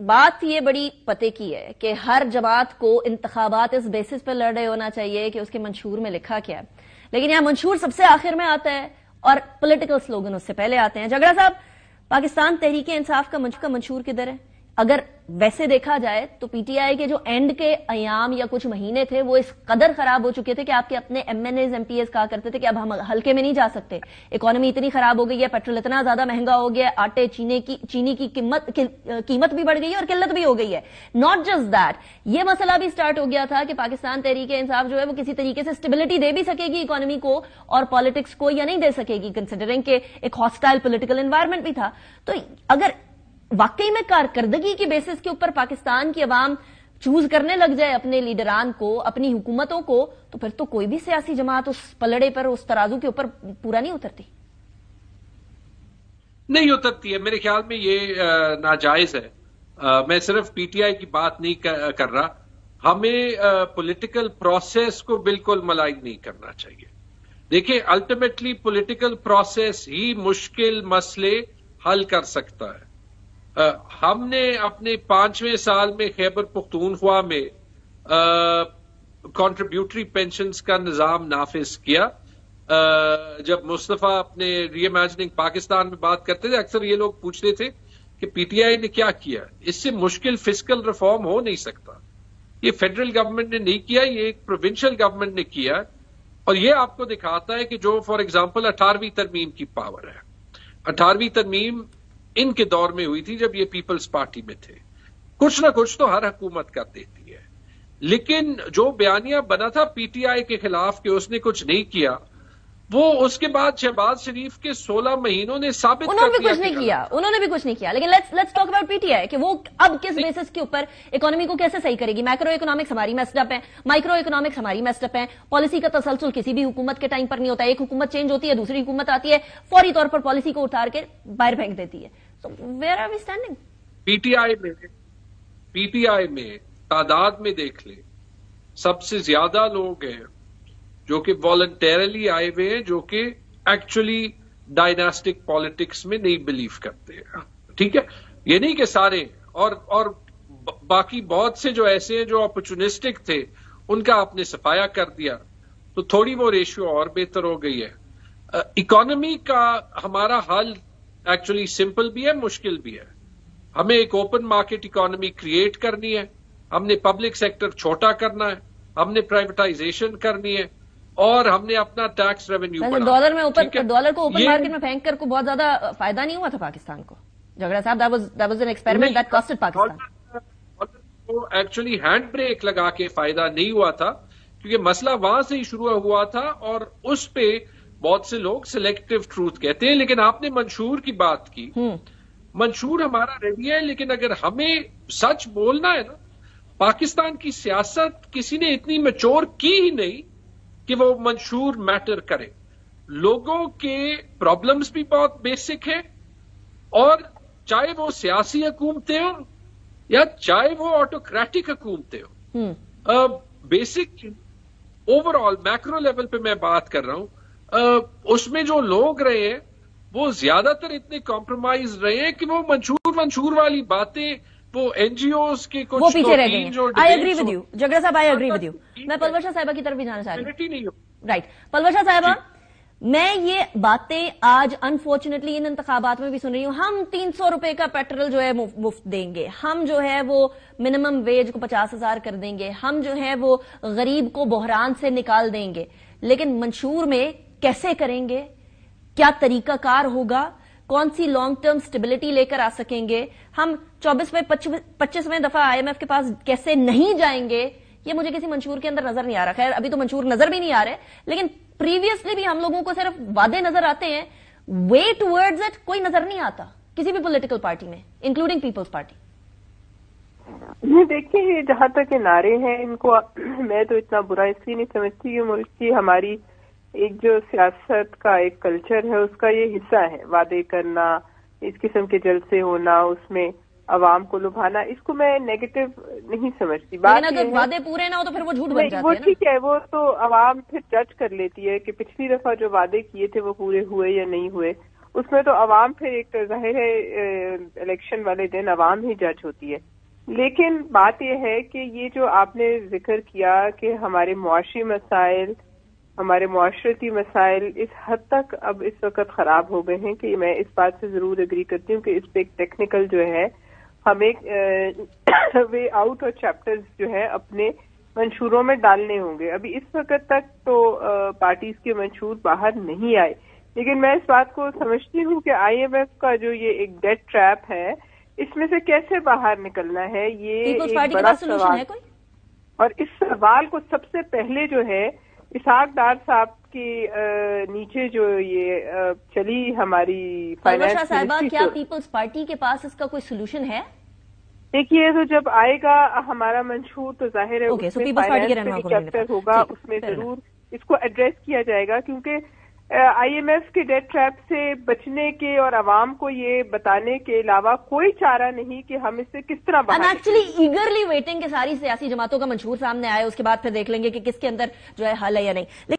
بات یہ بڑی پتے کی ہے کہ ہر جماعت کو انتخابات اس بیسس پہ لڑ رہے ہونا چاہیے کہ اس کے منشور میں لکھا کیا ہے، لیکن یہاں منشور سب سے آخر میں آتا ہے اور پولیٹیکل سلوگن اس سے پہلے آتے ہیں۔ جھگڑا صاحب، پاکستان تحریک انصاف کا منشور کدھر ہے؟ اگر ویسے دیکھا جائے تو پی ٹی آئی کے جو اینڈ کے ایام یا کچھ مہینے تھے وہ اس قدر خراب ہو چکے تھے کہ آپ کے اپنے MNAs MPAs کہا کرتے تھے کہ اب ہم ہلکے میں نہیں جا سکتے، اکانومی اتنی خراب ہو گئی ہے، پیٹرول اتنا زیادہ مہنگا ہو گیا ہے، آٹے چینی کی قیمت بھی بڑھ گئی ہے اور قلت بھی ہو گئی ہے۔ ناٹ جسٹ دیٹ، یہ مسئلہ بھی سٹارٹ ہو گیا تھا کہ پاکستان تحریک انصاف جو ہے وہ کسی طریقے سے اسٹیبلٹی دے بھی سکے گی اکانومی کو اور پالیٹکس کو یا نہیں دے سکے گی، کنسیڈرنگ کہ ایک ہاسٹائل پولیٹیکل انوائرمنٹ بھی تھا۔ تو اگر واقعی میں کارکردگی کی بیسس کے اوپر پاکستان کی عوام چوز کرنے لگ جائے اپنے لیڈران کو، اپنی حکومتوں کو، تو پھر تو کوئی بھی سیاسی جماعت اس پلڑے پر، اس ترازو کے اوپر پورا نہیں اترتی۔ نہیں اترتی ہے، میرے خیال میں یہ ناجائز ہے۔ میں صرف پی ٹی آئی کی بات نہیں کر رہا، ہمیں پولیٹیکل پروسیس کو بالکل ملائن نہیں کرنا چاہیے۔ دیکھیں، الٹیمیٹلی پولیٹیکل پروسیس ہی مشکل مسئلے حل کر سکتا ہے۔ ہم نے اپنے 5ویں سال میں خیبر پختونخوا میں کنٹریبیوٹری پینشنز کا نظام نافذ کیا۔ جب مصطفیٰ اپنے ری امیجننگ پاکستان میں بات کرتے تھے، اکثر یہ لوگ پوچھتے تھے کہ پی ٹی آئی نے کیا کیا، اس سے مشکل فسکل ریفارم ہو نہیں سکتا۔ یہ فیڈرل گورنمنٹ نے نہیں کیا، یہ ایک پروونشل گورنمنٹ نے کیا، اور یہ آپ کو دکھاتا ہے کہ جو فار ایگزامپل 18ویں ترمیم کی پاور ہے، 18ویں ترمیم ان کے دور میں ہوئی تھی جب یہ پیپلز پارٹی میں تھے۔ کچھ نہ کچھ تو ہر حکومت کر دیتی ہے، لیکن جو بیانیہ بنا تھا پی ٹی آئی کے خلاف کہ اس نے کچھ نہیں کیا، وہ اس کے بعد شہباز شریف کے 16 مہینوں نے ثابت کر دیا انہوں نے بھی کچھ نہیں کیا۔ لیکن let's talk about P T I کہ وہ اب کس بیسس کے اوپر اکانومی کو کیسے صحیح کرے گی۔ میکرو اکنامکس ہماری میسڈ اپ ہے، مائکرو اکنامکس ہماری میسڈ اپ ہے، پالیسی کا تسلسل کسی بھی حکومت کے ٹائم پر نہیں ہوتا ہے۔ ایک حکومت چینج ہوتی ہے، دوسری حکومت آتی ہے، فوری طور پر پالیسی کو اتار کے باہر پھینک دیتی ہے۔ So where are we standing؟ P T I میں تعداد میں دیکھ لیں، سب سے زیادہ لوگ ہیں جو کہ والنٹیرلی آئے ہوئے ہیں، جو کہ ایکچولی ڈائناسٹک پالیٹکس میں نہیں بلیو کرتے ہیں۔ ٹھیک ہے، یہ نہیں کہ سارے، اور باقی بہت سے جو ایسے ہیں جو اپرچونسٹک تھے، ان کا آپ نے صفایا کر دیا، تو تھوڑی وہ ریشیو اور بہتر ہو گئی ہے۔ اکانومی کا ہمارا حل ایکچولی سمپل بھی ہے، مشکل بھی ہے۔ ہمیں ایک اوپن مارکیٹ اکانومی کریٹ کرنی ہے، ہم نے پبلک سیکٹر چھوٹا کرنا ہے، ہم نے پرائیویٹائزیشن کرنی ہے، اور ہم نے اپنا ٹیکس ریونیو بڑھانا۔ ڈالر میں اوپن مارکیٹ میں پھینک کر کو بہت زیادہ فائدہ نہیں ہوا تھا پاکستان کو، جھگڑا صاحب، that was an experiment that costed Pakistan. Actually hand break لگا کے فائدہ نہیں ہوا تھا، کیونکہ مسئلہ وہاں سے ہی شروع ہوا تھا، اور اس پہ بہت سے لوگ سلیکٹو ٹروتھ کہتے ہیں۔ لیکن آپ نے منشور کی بات کی، منشور ہمارا ریڈی ہے، لیکن اگر ہمیں سچ بولنا ہے نا، پاکستان کی سیاست کسی نے اتنی میچور کی ہی نہیں کہ وہ منشور میٹر کرے۔ لوگوں کے پرابلمز بھی بہت بیسک ہیں، اور چاہے وہ سیاسی حکومتیں ہوں یا چاہے وہ آٹوکریٹک حکومتیں ہوں، basic over all macro level پہ میں بات کر رہا ہوں، اس میں جو لوگ رہے ہیں وہ زیادہ تر اتنے کمپرومائز رہے ہیں کہ وہ منشور والی باتیں، وہ این جی اوز کے کچھ وہ پیچھے رہ گئے ہیں۔ آئی ایگری ود یو جھگڑا صاحب، آئی ایگری ود یو۔ میں پلور شاہ صاحبہ کی طرف بھی جانا چاہ رہی ہوں۔ رائٹ، پلور شاہ صاحبہ، میں یہ باتیں آج انفارچونیٹلی ان انتخابات میں بھی سن رہی ہوں۔ ہم 300 روپے کا پیٹرول جو ہے مفت دیں گے، ہم جو ہے وہ منیمم ویج کو 50,000 کر دیں گے، ہم جو ہے وہ غریب کو بحران سے نکال دیں گے، لیکن منشور میں کیسے کریں گے، کیا طریقہ کار ہوگا، کون سی لانگ ٹرم سٹیبلٹی لے کر آ سکیں گے، ہم 25ویں دفعہ آئی ایم ایف کے پاس کیسے نہیں جائیں گے، یہ مجھے کسی منشور کے اندر نظر نہیں آ رہا۔ خیر ابھی تو منشور نظر بھی نہیں آ رہے، لیکن پریویسلی بھی ہم لوگوں کو صرف وعدے نظر آتے ہیں، وے ٹورڈز اٹ کوئی نظر نہیں آتا کسی بھی پولیٹیکل پارٹی میں، انکلوڈنگ پیپلز پارٹی۔ یہ دیکھیے، یہ جہاں تک یہ نعرے ہیں، ان کو میں تو اتنا برا اس لیے نہیں سمجھتی کہ ملک کی ہماری ایک جو سیاست کا ایک کلچر ہے اس کا یہ حصہ ہے، وعدے کرنا، اس قسم کے جلسے ہونا، اس میں عوام کو لبھانا، اس کو میں نیگیٹو نہیں سمجھتی۔ لیکن اگر وعدے پورے نہ ہو تو پھر وہ جھوٹ بن جاتے ہیں۔ وہ ٹھیک ہے، وہ تو عوام پھر جج کر لیتی ہے کہ پچھلی دفعہ جو وعدے کیے تھے وہ پورے ہوئے یا نہیں ہوئے، اس میں تو عوام پھر ایک ظاہر ہے الیکشن والے دن عوام ہی جج ہوتی ہے. لیکن بات یہ ہے کہ یہ جو آپ نے ذکر کیا کہ ہمارے معاشی مسائل، ہمارے معاشرتی مسائل اس حد تک اب اس وقت خراب ہو گئے ہیں کہ میں اس بات سے ضرور اگری کرتی ہوں کہ اس پہ ایک ٹیکنیکل جو ہے ہمیں وے آؤٹ اور چیپٹرز جو ہے اپنے منشوروں میں ڈالنے ہوں گے. ابھی اس وقت تک تو پارٹیز کے منشور باہر نہیں آئے، لیکن میں اس بات کو سمجھتی ہوں کہ آئی ایم ایف کا جو یہ ایک ڈیڈ ٹریپ ہے اس میں سے کیسے باہر نکلنا ہے، یہ ایک بڑا سوال ہے. اور اس سوال کو سب سے پہلے جو ہے اسحاق ڈار صاحب کے نیچے جو یہ چلی ہماری فائنانس صاحبہ، کیا پیپلز پارٹی کے پاس اس کا کوئی سولوشن ہے؟ دیکھیے، تو جب آئے گا ہمارا منشور تو ظاہر ہے اس میں فائنانس چیپٹر ہوگا، اس میں ضرور اس کو ایڈریس کیا جائے گا، کیونکہ آئی ایم ایف کے ڈیڈ ٹریپ سے بچنے کے اور عوام کو یہ بتانے کے علاوہ کوئی چارہ نہیں کہ ہم اس سے کس طرح باہر. ایکچولی ایگرلی ویٹنگ کہ ساری سیاسی جماعتوں کا منشور سامنے آئے، اس کے بعد پھر دیکھ لیں گے کہ کس کے اندر جو ہے حل ہے یا نہیں.